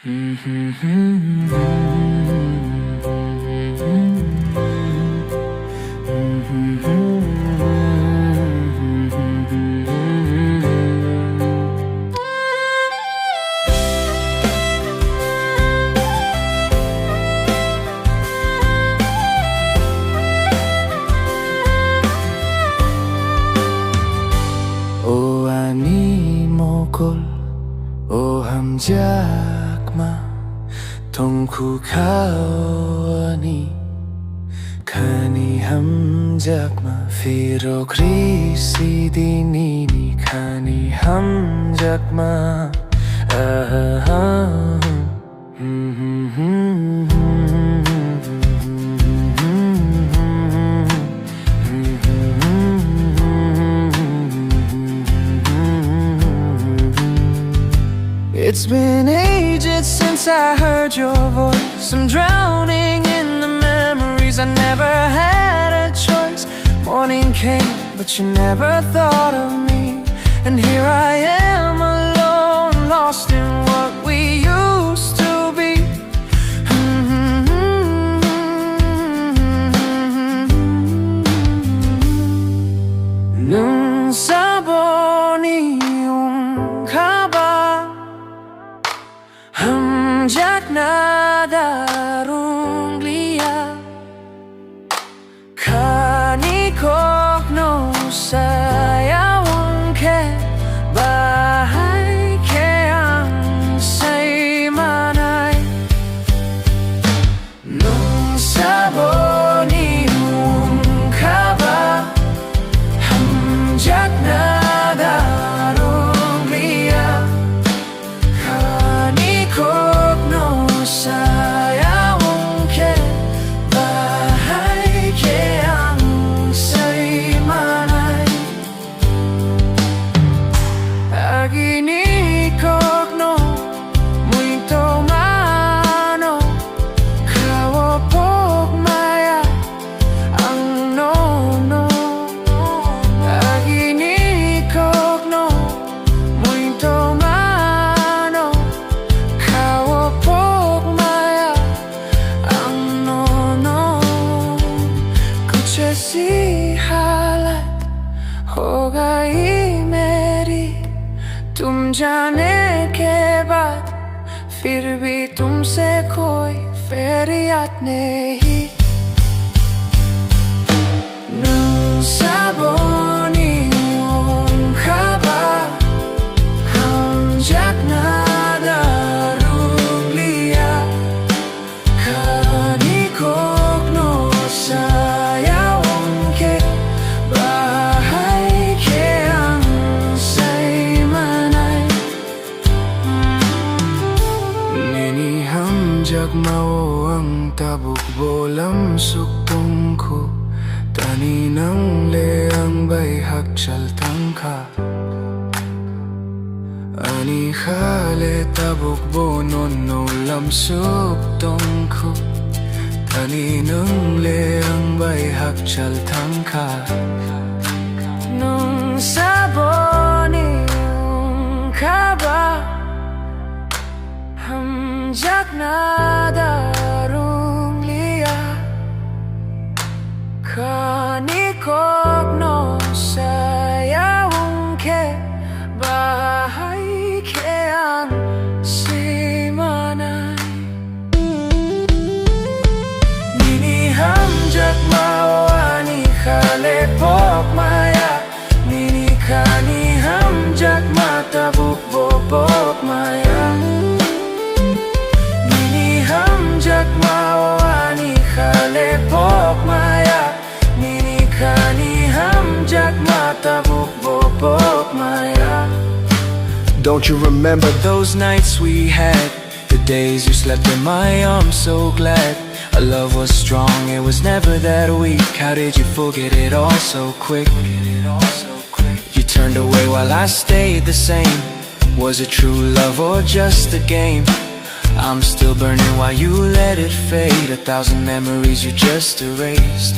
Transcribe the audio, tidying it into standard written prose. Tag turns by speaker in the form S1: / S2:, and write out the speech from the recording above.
S1: O ani mokol o hamjakma tongku kaoni kani hamjakma firo krisi dinini kani hamjakma It's been ages since I heard your voice. I'm drowning in the memories. I never had a choice. Morning came, but you never thought of me. And here I am alone, lost in what we used to be. Nwng Saboni hamjak na darung liya kani kokno sayawang ke bahay ke ang say manay Nwng Saboni ka ba hamjak na darung liya kokno sayawang ke bahay ke ang say manay agini kokno muito mano kawapok maya ang no agini kokno muito mano सी हालत हो गई मेरी तुम जाने के बाद फिर भी तुमसे कोई फरियाद नहीं Nwng Saboni ka ba hamjak na darung liya kani kokno sayawang ke bahay ke ang say manay nini hamjak mao ang tabuk bolam suktong ko tani nang leang bay hakchal tangka ani khale tabuk bonon no lam suktong ko tani nang leang bay hakchal tangka Nwng Saboni ka ba hamjak na darung liya kani kokno sayawang ke bahay ke ang say manay nini hamjak mao ani khale pok maya nini kani hamjak mata buk maya nini hamjak mao ani khale pok maya nini kani hamjak mata buk maya Don't you remember those nights we had? The days you slept in my arms, so glad. Our love was strong, it was never that weak. How did you forget it all so quick? You turned away while I stayed the same. Was it true love or just a game? I'm still burning while you let it fade. 1,000 memories you just erased.